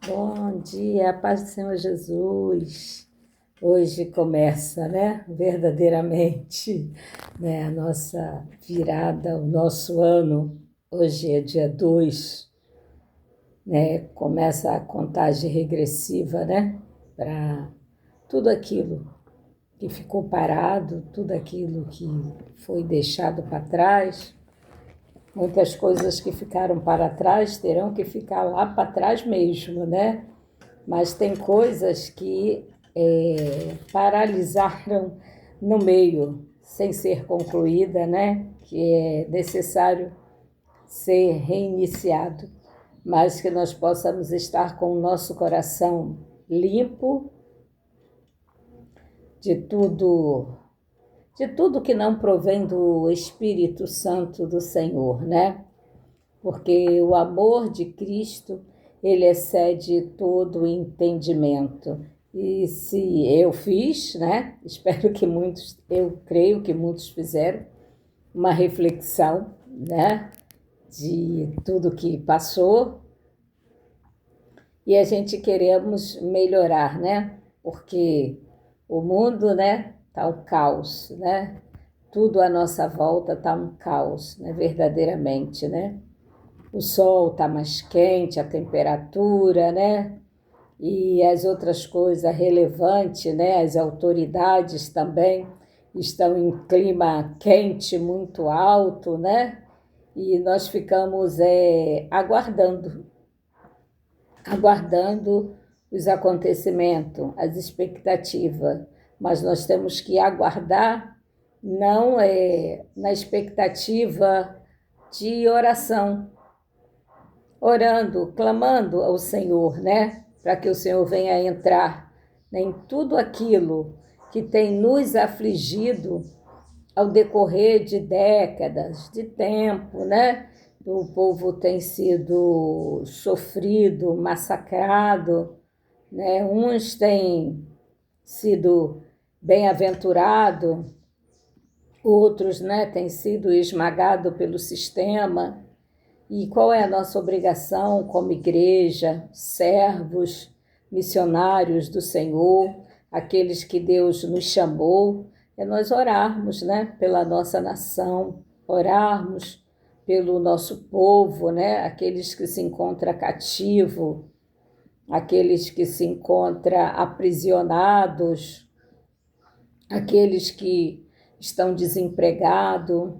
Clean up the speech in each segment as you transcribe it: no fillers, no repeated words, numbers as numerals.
Bom dia, a paz do Senhor Jesus. Hoje começa, verdadeiramente, a nossa virada, o nosso ano. Hoje é dia 2, começa a contagem regressiva, para tudo aquilo que ficou parado, tudo aquilo que foi deixado para trás. Muitas coisas que ficaram para trás terão que ficar lá para trás mesmo, Mas tem coisas que paralisaram no meio, sem ser concluída, Que é necessário ser reiniciado, mas que nós possamos estar com o nosso coração limpo de tudo que não provém do Espírito Santo do Senhor, Porque o amor de Cristo, ele excede todo o entendimento. E se eu fiz, espero que muitos, eu creio que muitos fizeram, uma reflexão, de tudo que passou, e a gente queremos melhorar, Porque o mundo, tá um caos, Tudo à nossa volta tá um caos, verdadeiramente, O sol está mais quente, a temperatura, E as outras coisas relevantes, As autoridades também estão em clima quente muito alto, E nós ficamos aguardando os acontecimentos, as expectativas. Mas nós temos que aguardar, não na expectativa de oração, orando, clamando ao Senhor, Para que o Senhor venha entrar em tudo aquilo que tem nos afligido ao decorrer de décadas, de tempo, O povo tem sido sofrido, massacrado, Uns têm sido bem-aventurados, outros, têm sido esmagados pelo sistema. E qual é a nossa obrigação como igreja, servos, missionários do Senhor, aqueles que Deus nos chamou? É nós orarmos, pela nossa nação, orarmos pelo nosso povo, Aqueles que se encontram cativos, aqueles que se encontram aprisionados, aqueles que estão desempregados,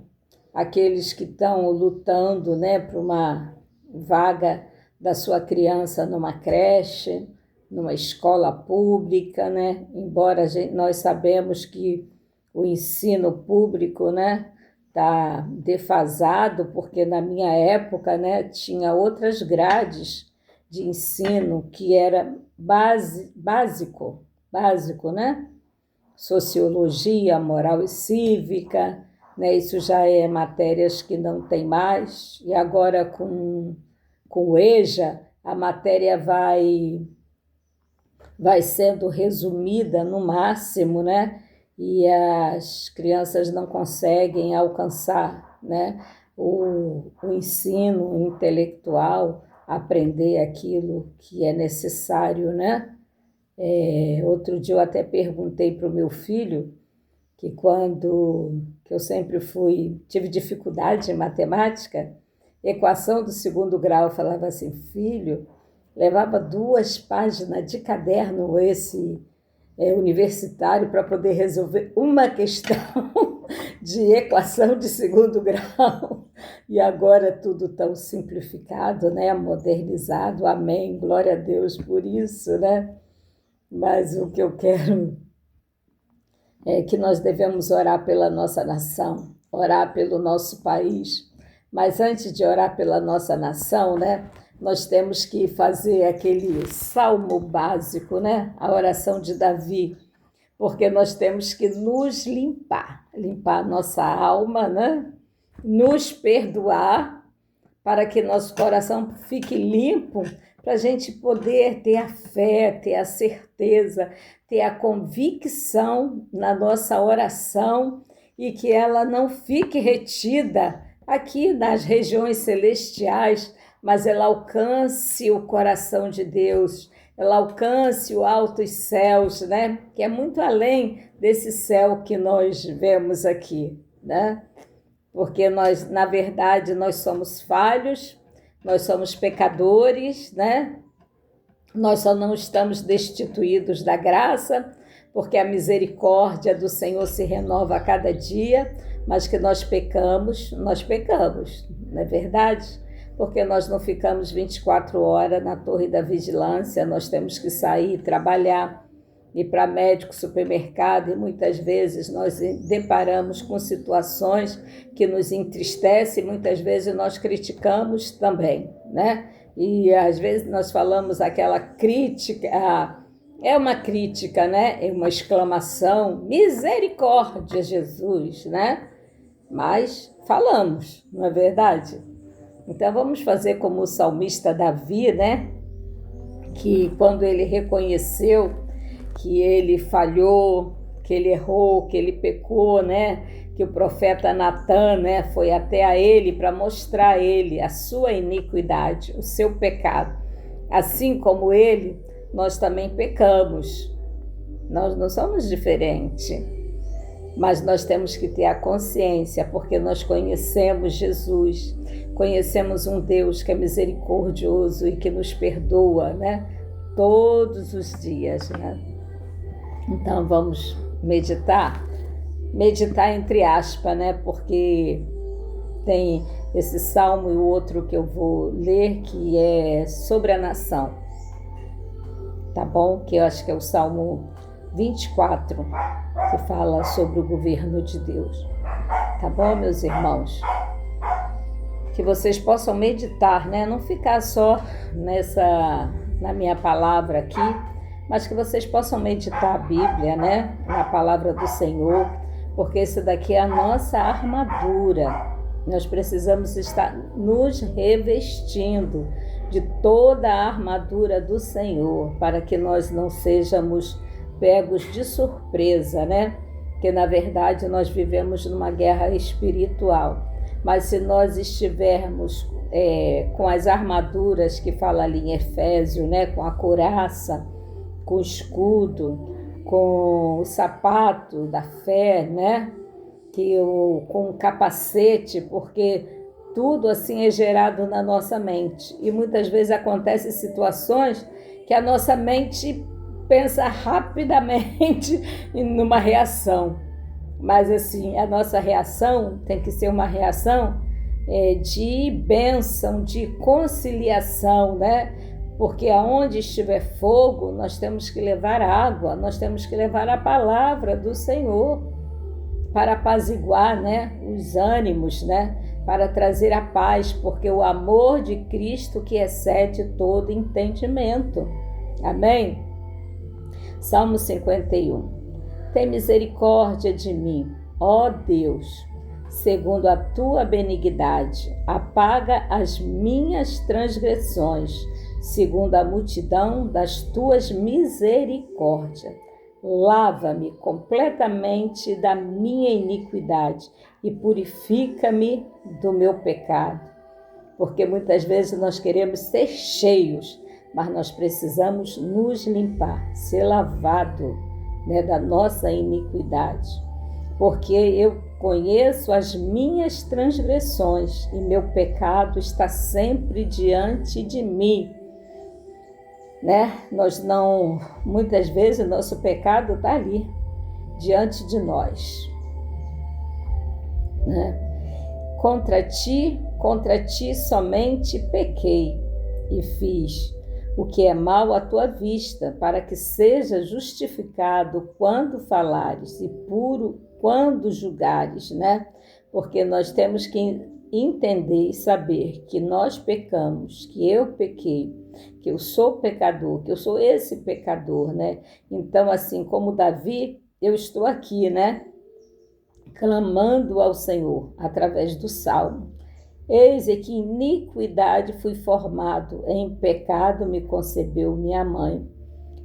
aqueles que estão lutando, por uma vaga da sua criança numa creche, numa escola pública, Embora nós sabemos que o ensino público, está defasado, porque na minha época, tinha outras grades de ensino que era básico, Sociologia, moral e cívica, Isso já é matérias que não tem mais, e agora com o EJA, a matéria vai sendo resumida no máximo, E as crianças não conseguem alcançar, o ensino intelectual, aprender aquilo que é necessário, Outro dia eu até perguntei para o meu filho que que eu sempre tive dificuldade em matemática, equação do segundo grau, eu falava assim, filho, levava 2 páginas de caderno universitário para poder resolver uma questão de equação de segundo grau. E agora tudo tão simplificado, modernizado, amém, glória a Deus por isso, Mas o que eu quero é que nós devemos orar pela nossa nação, orar pelo nosso país. Mas antes de orar pela nossa nação, nós temos que fazer aquele salmo básico, A oração de Davi, porque nós temos que nos limpar a nossa alma, Nos perdoar, para que nosso coração fique limpo, para a gente poder ter a fé, ter a certeza, ter a convicção na nossa oração e que ela não fique retida aqui nas regiões celestiais, mas ela alcance o coração de Deus, ela alcance o altos céus, né? Que é muito além desse céu que nós vemos aqui, né? Porque nós, na verdade, nós somos falhos, nós somos pecadores, né? Nós só não estamos destituídos da graça, porque a misericórdia do Senhor se renova a cada dia, mas que nós pecamos, não é verdade? Porque nós não ficamos 24 horas na torre da vigilância, nós temos que sair, trabalhar, ir para médico, supermercado, e muitas vezes nós deparamos com situações que nos entristecem, muitas vezes nós criticamos também, né? E às vezes nós falamos aquela crítica, é uma crítica, né? É uma exclamação, misericórdia, Jesus, né? Mas falamos, não é verdade? Então vamos fazer como o salmista Davi, né? Que quando ele reconheceu que ele falhou, que ele errou, que ele pecou, né? Que o profeta Natan, né, foi até a ele para mostrar a ele a sua iniquidade, o seu pecado. Assim como ele, nós também pecamos. Nós não somos diferentes, mas nós temos que ter a consciência, porque nós conhecemos Jesus, conhecemos um Deus que é misericordioso e que nos perdoa, né? Todos os dias, né? Então vamos meditar entre aspas, né? Porque tem esse salmo e o outro que eu vou ler que é sobre a nação, tá bom? Que eu acho que é o Salmo 24, que fala sobre o governo de Deus, tá bom, meus irmãos? Que vocês possam meditar, né? Não ficar só na minha palavra aqui, mas que vocês possam meditar a Bíblia, né? Na palavra do Senhor, porque isso daqui é a nossa armadura. Nós precisamos estar nos revestindo de toda a armadura do Senhor, para que nós não sejamos pegos de surpresa, né? Que na verdade nós vivemos numa guerra espiritual. Mas se nós estivermos com as armaduras que fala ali em Efésio, né? Com a couraça, com o escudo, com o sapato da fé, né? Com o capacete, porque tudo assim é gerado na nossa mente. E muitas vezes acontecem situações que a nossa mente pensa rapidamente numa reação. Mas assim, a nossa reação tem que ser uma reação de bênção, de conciliação, né? Porque aonde estiver fogo, nós temos que levar água, nós temos que levar a palavra do Senhor para apaziguar, né, os ânimos, né, para trazer a paz, porque o amor de Cristo que excede todo entendimento. Amém? Salmo 51. Tem misericórdia de mim, ó Deus, segundo a tua benignidade, apaga as minhas transgressões, segundo a multidão das tuas misericórdias. Lava-me completamente da minha iniquidade e purifica-me do meu pecado. Porque muitas vezes nós queremos ser cheios, mas nós precisamos nos limpar, ser lavado, né, da nossa iniquidade. Porque eu conheço as minhas transgressões e meu pecado está sempre diante de mim. Né? Muitas vezes o nosso pecado está ali, diante de nós, né? Contra ti somente pequei e fiz o que é mal à tua vista, para que seja justificado quando falares e puro quando julgares, né? Porque nós temos que entender e saber que nós pecamos, que eu pequei, que eu sou pecador, que eu sou esse pecador, né? Então, assim como Davi, eu estou aqui, né? Clamando ao Senhor através do Salmo. Eis que iniquidade fui formado, em pecado me concebeu minha mãe.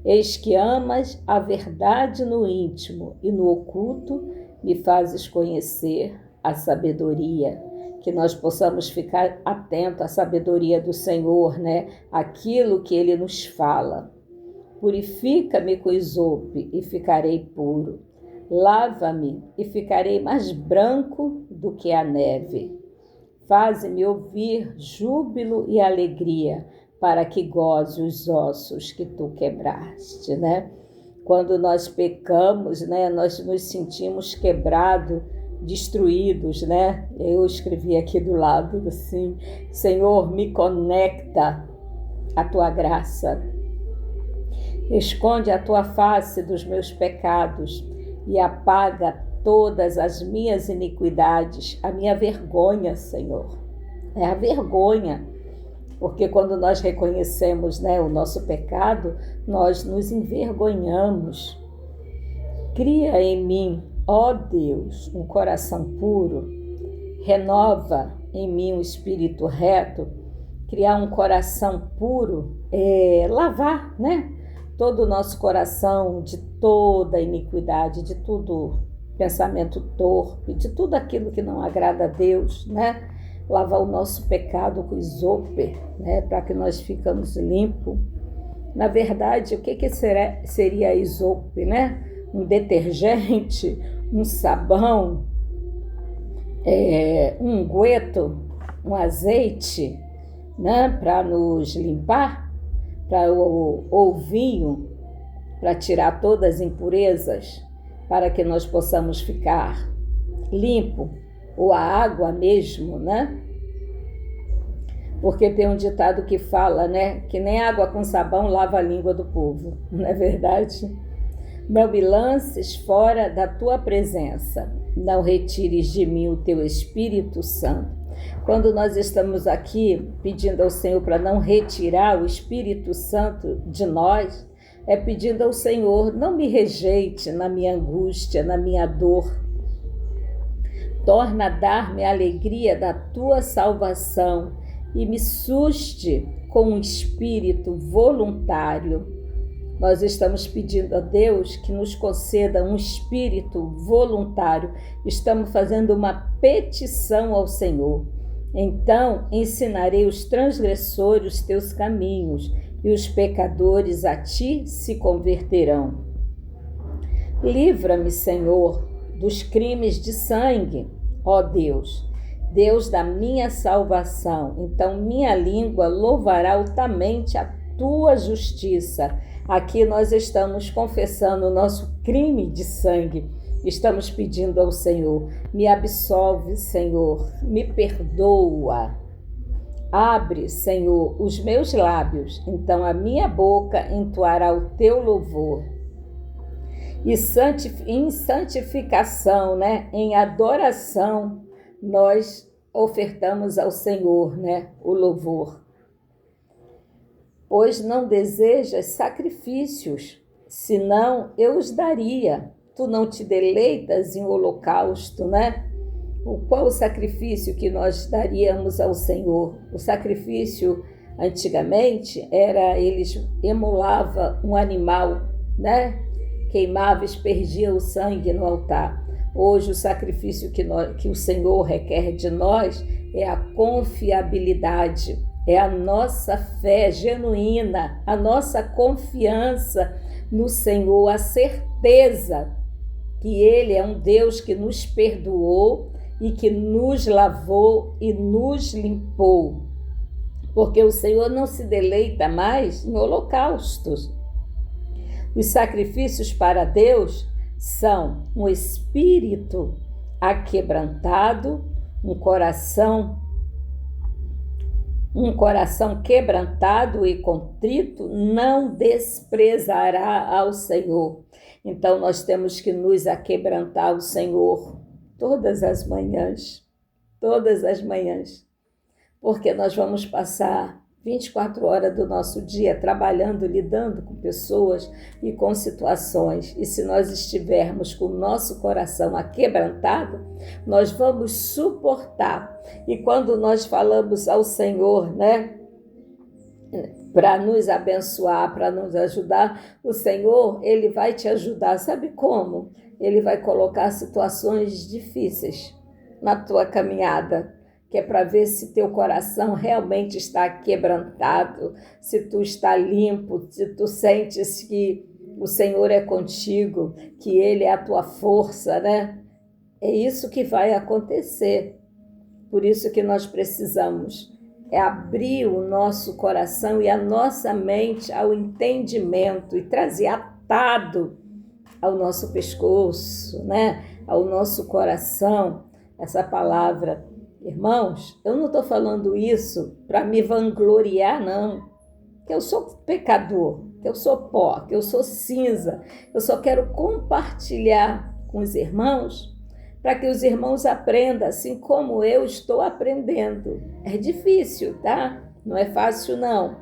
Eis que amas a verdade no íntimo e no oculto me fazes conhecer a sabedoria. que nós possamos ficar atentos à sabedoria do Senhor, né? Aquilo que Ele nos fala. Purifica-me com isope e ficarei puro. Lava-me e ficarei mais branco do que a neve. Faze-me ouvir júbilo e alegria, para que goze os ossos que tu quebraste, né? Quando nós pecamos, né, nós nos sentimos quebrados, destruídos, né? Eu escrevi aqui do lado assim: Senhor, me conecta à tua graça. Esconde a tua face dos meus pecados e apaga todas as minhas iniquidades, a minha vergonha, Senhor. É a vergonha, porque quando nós reconhecemos, né, o nosso pecado, nós nos envergonhamos. Cria em mim, ó Deus, um coração puro, renova em mim um espírito reto. Criar um coração puro é lavar, né? Todo o nosso coração de toda iniquidade, de todo pensamento torpe, de tudo aquilo que não agrada a Deus, né? Lavar o nosso pecado com isope, né? Para que nós ficamos limpos. Na verdade, o que seria isope, né? Um detergente, um sabão, um unguento, um azeite, né? Para nos limpar. Para o vinho, para tirar todas as impurezas, para que nós possamos ficar limpo, ou a água mesmo, né? Porque tem um ditado que fala, né, que nem água com sabão lava a língua do povo, não é verdade? Não me lances fora da tua presença, não retires de mim o teu Espírito Santo. Quando nós estamos aqui pedindo ao Senhor para não retirar o Espírito Santo de nós, é pedindo ao Senhor: não me rejeite na minha angústia, na minha dor. Torna a dar-me a alegria da tua salvação e me suste com um espírito voluntário. Nós estamos pedindo a Deus que nos conceda um espírito voluntário. Estamos fazendo uma petição ao Senhor. Então ensinarei os transgressores os teus caminhos, e os pecadores a ti se converterão. Livra-me, Senhor, dos crimes de sangue, ó Deus, Deus da minha salvação. Então minha língua louvará altamente a tua justiça. Aqui nós estamos confessando o nosso crime de sangue. Estamos pedindo ao Senhor: me absolve, Senhor, me perdoa. Abre, Senhor, os meus lábios, então a minha boca entoará o teu louvor. E em santificação, né, em adoração, nós ofertamos ao Senhor, né, o louvor. Pois não desejas sacrifícios, senão eu os daria. Tu não te deleitas em holocausto, né? Qual o sacrifício que nós daríamos ao Senhor? O sacrifício, antigamente, eles emulavam um animal, né? Queimava, aspergia o sangue no altar. Hoje, o sacrifício que o Senhor requer de nós é a confiabilidade, é a nossa fé genuína, a nossa confiança no Senhor, a certeza que Ele é um Deus que nos perdoou e que nos lavou e nos limpou. Porque o Senhor não se deleita mais em holocaustos. Os sacrifícios para Deus são um espírito aquebrantado, um coração quebrantado e contrito não desprezará ao Senhor. Então nós temos que nos aquebrantar ao Senhor todas as manhãs, porque nós vamos passar 24 horas do nosso dia trabalhando, lidando com pessoas e com situações. E se nós estivermos com o nosso coração aquebrantado, nós vamos suportar. E quando nós falamos ao Senhor, né, para nos abençoar, para nos ajudar, o Senhor, Ele vai te ajudar. Sabe como? Ele vai colocar situações difíceis na tua caminhada. que é para ver se teu coração realmente está quebrantado, se tu está limpo, se tu sentes que o Senhor é contigo, que Ele é a tua força, né? É isso que vai acontecer. Por isso que nós precisamos abrir o nosso coração e a nossa mente ao entendimento e trazer atado ao nosso pescoço, né? Ao nosso coração, essa palavra. Irmãos, eu não estou falando isso para me vangloriar, não. Que eu sou pecador, que eu sou pó, que eu sou cinza. Eu só quero compartilhar com os irmãos para que os irmãos aprendam assim como eu estou aprendendo. É difícil, tá? Não é fácil, não.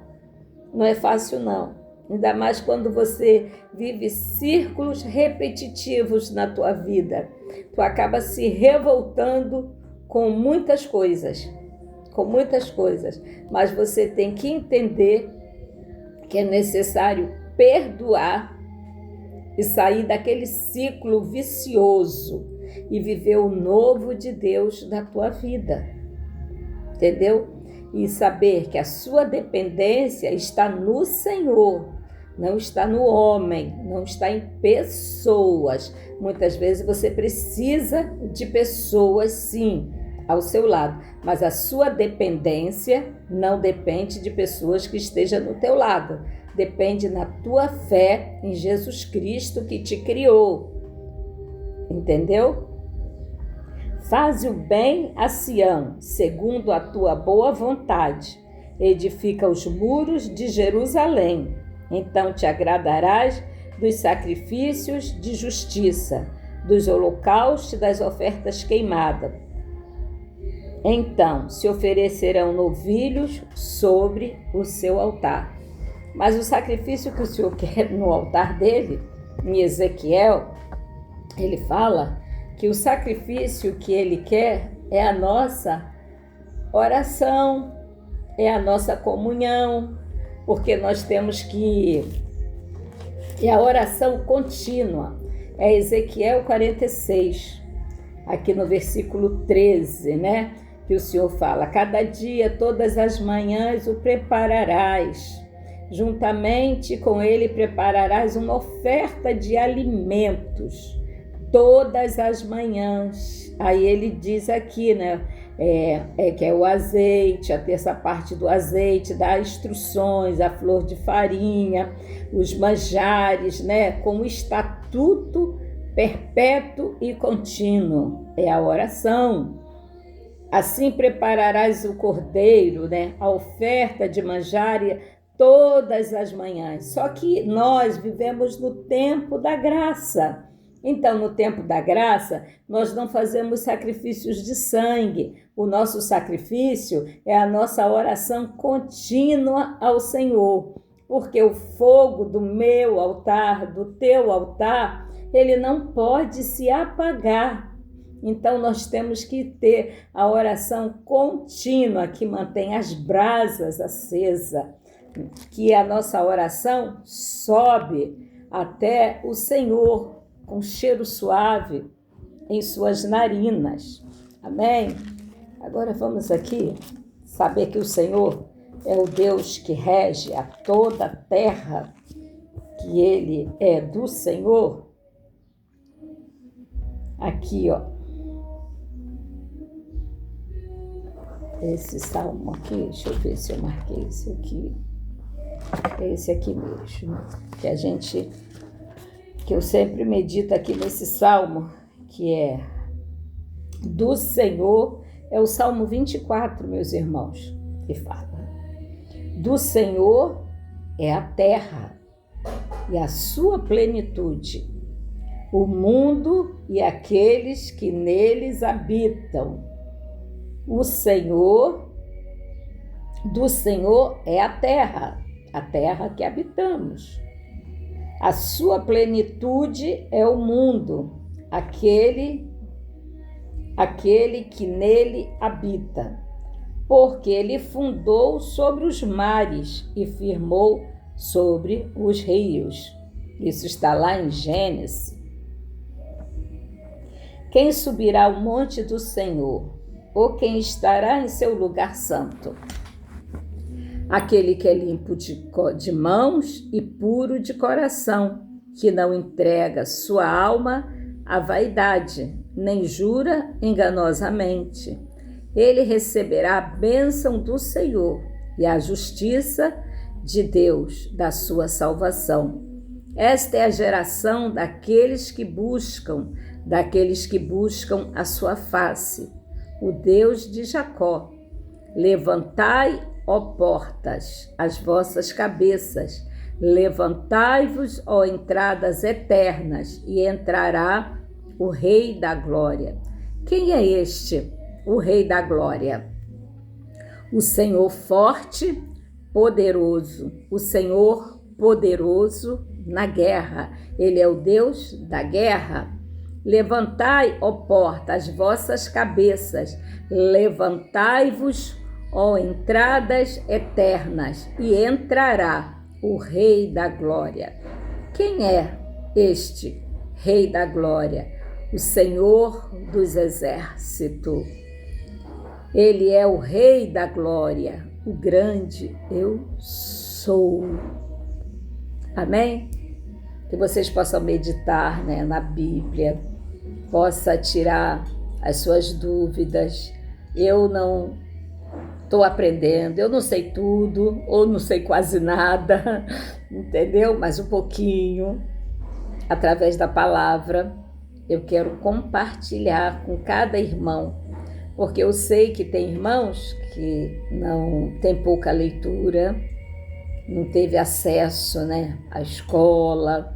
Não é fácil, não. Ainda mais quando você vive círculos repetitivos na tua vida. Tu acaba se revoltando com muitas coisas. Mas você tem que entender que é necessário perdoar e sair daquele ciclo vicioso e viver o novo de Deus na tua vida, entendeu? E saber que a sua dependência está no Senhor, não está no homem, não está em pessoas. Muitas vezes você precisa de pessoas, sim, ao seu lado, mas a sua dependência não depende de pessoas que estejam no teu lado, depende na tua fé em Jesus Cristo que te criou, entendeu? Faze o bem a Sião, segundo a tua boa vontade, edifica os muros de Jerusalém, então te agradarás dos sacrifícios de justiça, dos holocaustos e das ofertas queimadas. Então se oferecerão novilhos sobre o seu altar. Mas o sacrifício que o Senhor quer no altar dele, em Ezequiel, ele fala que o sacrifício que ele quer é a nossa oração, é a nossa comunhão, porque nós temos que... É a oração contínua. É Ezequiel 46, aqui no versículo 13, né? Que o Senhor fala: cada dia, todas as manhãs o prepararás. Juntamente com ele prepararás uma oferta de alimentos. Todas as manhãs. Aí ele diz aqui, né? Que é o azeite, a terça parte do azeite, dá instruções, a flor de farinha, os manjares, né? Com o estatuto perpétuo e contínuo. É a oração. Assim prepararás o cordeiro, né? A oferta de manjar todas as manhãs. Só que nós vivemos no tempo da graça. Então, no tempo da graça, nós não fazemos sacrifícios de sangue. O nosso sacrifício é a nossa oração contínua ao Senhor. Porque o fogo do meu altar, do teu altar, ele não pode se apagar. Então, nós temos que ter a oração contínua que mantém as brasas acesas, que a nossa oração sobe até o Senhor com cheiro suave em suas narinas. Amém? Agora vamos aqui saber que o Senhor é o Deus que rege a toda a terra, que Ele é do Senhor. Aqui, ó. Esse salmo aqui, deixa eu ver se eu marquei esse aqui. É esse aqui mesmo, que eu sempre medito aqui nesse salmo, que é do Senhor, é o Salmo 24, meus irmãos, que fala: do Senhor é a terra e a sua plenitude, o mundo e aqueles que neles habitam. Do Senhor é a terra que habitamos. A sua plenitude é o mundo, aquele que nele habita. Porque ele fundou sobre os mares e firmou sobre os rios. Isso está lá em Gênesis. Quem subirá ao monte do Senhor? ou quem estará em seu lugar santo? Aquele que é limpo de mãos e puro de coração, que não entrega sua alma à vaidade, nem jura enganosamente. Ele receberá a bênção do Senhor e a justiça de Deus, da sua salvação. Esta é a geração daqueles que buscam a sua face, o Deus de Jacó. Levantai, ó portas, as vossas cabeças, levantai-vos, ó entradas eternas, e entrará o Rei da Glória. Quem é este, o Rei da Glória? O Senhor forte, poderoso, o Senhor poderoso na guerra. Ele é o Deus da guerra. Levantai, ó porta, as vossas cabeças, levantai-vos, ó entradas eternas, e entrará o Rei da Glória. Quem é este Rei da Glória? O Senhor dos Exércitos. Ele é o Rei da Glória, o grande eu sou. Amém? Que vocês possam meditar, na Bíblia, possa tirar as suas dúvidas. Eu não estou aprendendo, eu não sei tudo, ou não sei quase nada, entendeu? Mas um pouquinho, através da palavra, eu quero compartilhar com cada irmão, porque eu sei que tem irmãos que não tem pouca leitura, não teve acesso, à escola.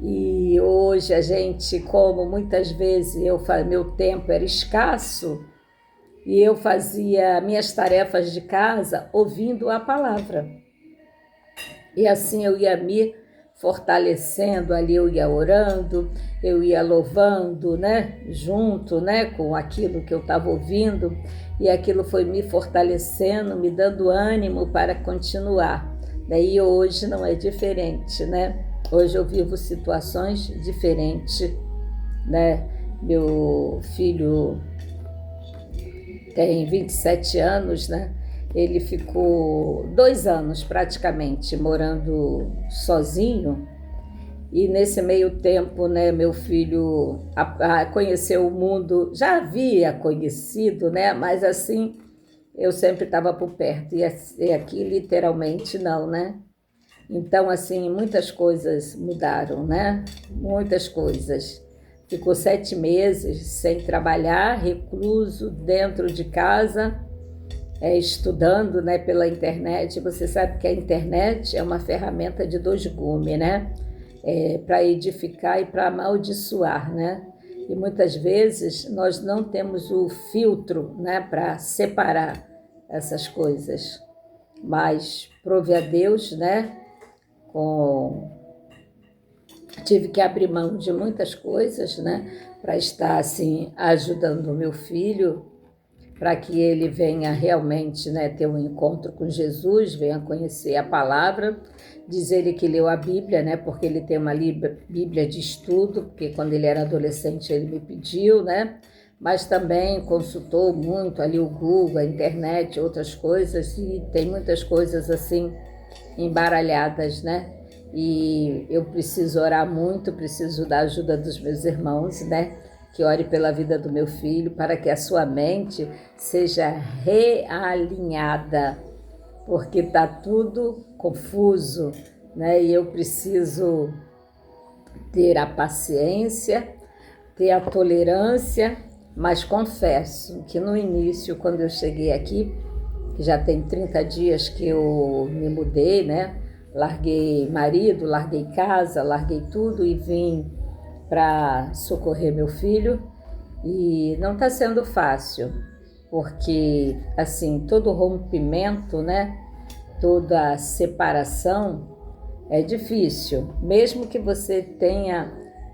E hoje a gente, como muitas vezes meu tempo era escasso, e eu fazia minhas tarefas de casa ouvindo a palavra. E assim eu ia me fortalecendo, ali eu ia orando, eu ia louvando, junto, com aquilo que eu estava ouvindo, e aquilo foi me fortalecendo, me dando ânimo para continuar. Daí hoje não é diferente, Hoje eu vivo situações diferentes, Meu filho tem 27 anos, Ele ficou 2 anos praticamente morando sozinho, e nesse meio tempo, meu filho conheceu o mundo, já havia conhecido, mas assim, eu sempre estava por perto, e aqui literalmente não, Então, assim, muitas coisas mudaram, Muitas coisas. Ficou 7 meses sem trabalhar, recluso dentro de casa, estudando, pela internet. Você sabe que a internet é uma ferramenta de 2 gumes, para edificar e para amaldiçoar, E muitas vezes nós não temos o filtro, para separar essas coisas. Mas prove a Deus, tive que abrir mão de muitas coisas, para estar assim ajudando o meu filho, para que ele venha realmente, ter um encontro com Jesus, venha conhecer a palavra. Diz ele que leu a Bíblia, porque ele tem uma Bíblia de estudo, porque quando ele era adolescente ele me pediu, mas também consultou muito ali o Google, a internet, outras coisas, e tem muitas coisas assim embaralhadas, E eu preciso orar muito, preciso da ajuda dos meus irmãos, Que ore pela vida do meu filho, para que a sua mente seja realinhada, porque está tudo confuso, E eu preciso ter a paciência, ter a tolerância, mas confesso que no início, quando eu cheguei aqui, que já tem 30 dias que eu me mudei, Larguei marido, larguei casa, larguei tudo e vim para socorrer meu filho. E não está sendo fácil, porque assim, todo rompimento, toda separação é difícil. Mesmo que você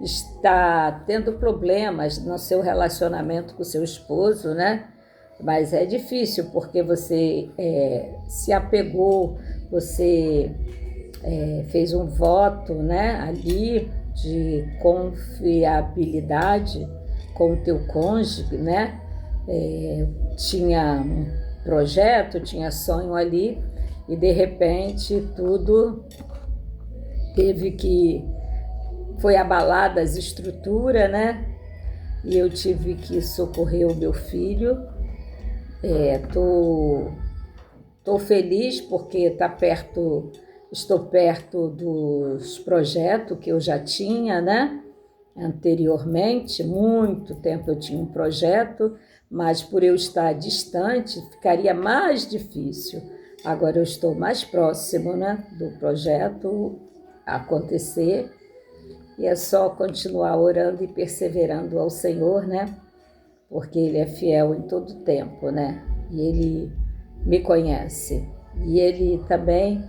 está tendo problemas no seu relacionamento com o seu esposo, Mas é difícil porque você se apegou, você fez um voto, ali de confiabilidade com o teu cônjuge, Tinha um projeto, tinha sonho ali, e de repente tudo foi abalada as estruturas, né? E eu tive que socorrer o meu filho. Tô feliz porque estou perto dos projetos que eu já tinha, né? Anteriormente, muito tempo eu tinha um projeto, mas por eu estar distante, ficaria mais difícil. Agora eu estou mais próximo, né, do projeto acontecer, e é só continuar orando e perseverando ao Senhor, né? Porque Ele é fiel em todo tempo, né? E Ele me conhece. E Ele também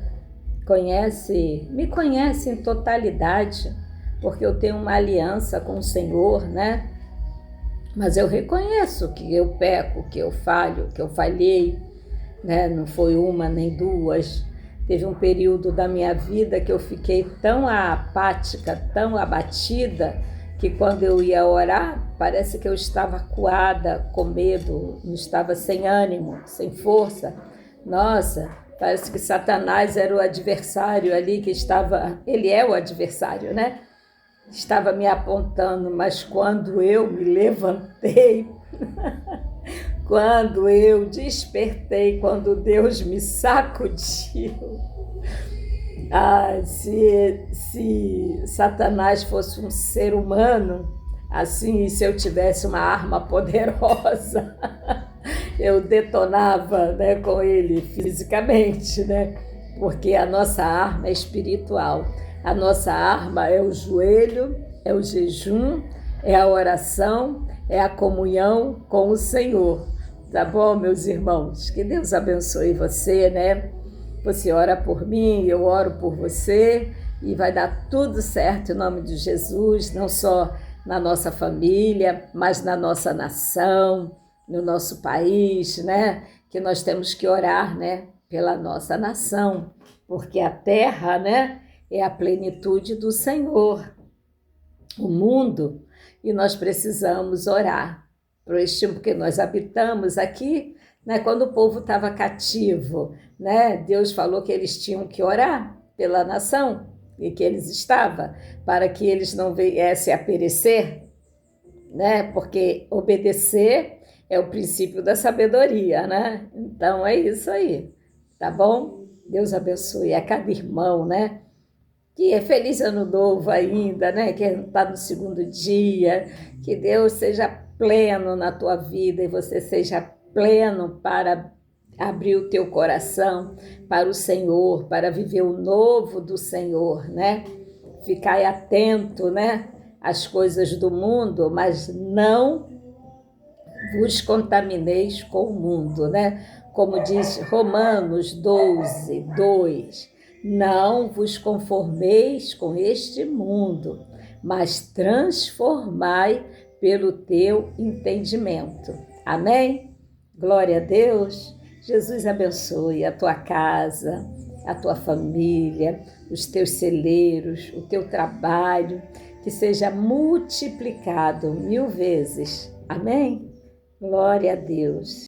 me conhece em totalidade, porque eu tenho uma aliança com o Senhor, né? Mas eu reconheço que eu peco, que eu falho, que eu falhei, né? Não foi uma nem duas. Teve um período da minha vida que eu fiquei tão apática, tão abatida, que quando eu ia orar, parece que eu estava acuada, com medo, não estava sem ânimo, sem força. Nossa, parece que Satanás era o adversário ali ele é o adversário, né? Estava me apontando, mas quando eu me levantei, quando eu despertei, quando Deus me sacudiu, se Satanás fosse um ser humano, assim, se eu tivesse uma arma poderosa, eu detonava, né, com ele fisicamente, né? Porque a nossa arma é espiritual. A nossa arma é o joelho, é o jejum, é a oração, é a comunhão com o Senhor. Tá bom, meus irmãos? Que Deus abençoe você, né? Você ora por mim, eu oro por você, e vai dar tudo certo em nome de Jesus, não só na nossa família, mas na nossa nação, no nosso país, né? Que nós temos que orar, né? Pela nossa nação, porque a terra, né? É a plenitude do Senhor, o mundo, e nós precisamos orar por este, porque nós habitamos aqui, né? Quando o povo estava cativo, né? Deus falou que eles tinham que orar pela nação e que eles estavam, para que eles não viessem a perecer, né? Porque obedecer é o princípio da sabedoria, né? Então é isso aí, tá bom? Deus abençoe a cada irmão, né? Que é feliz ano novo ainda, né? Que está no segundo dia, que Deus seja pleno na tua vida e você seja pleno para abrir o teu coração para o Senhor, para viver o novo do Senhor, né? Ficar atento, né? Às coisas do mundo, mas não vos contamineis com o mundo, né? Como diz Romanos 12, 2. Não vos conformeis com este mundo, mas transformai pelo teu entendimento. Amém? Glória a Deus. Jesus abençoe a tua casa, a tua família, os teus celeiros, o teu trabalho, que seja multiplicado 1000 vezes. Amém? Glória a Deus.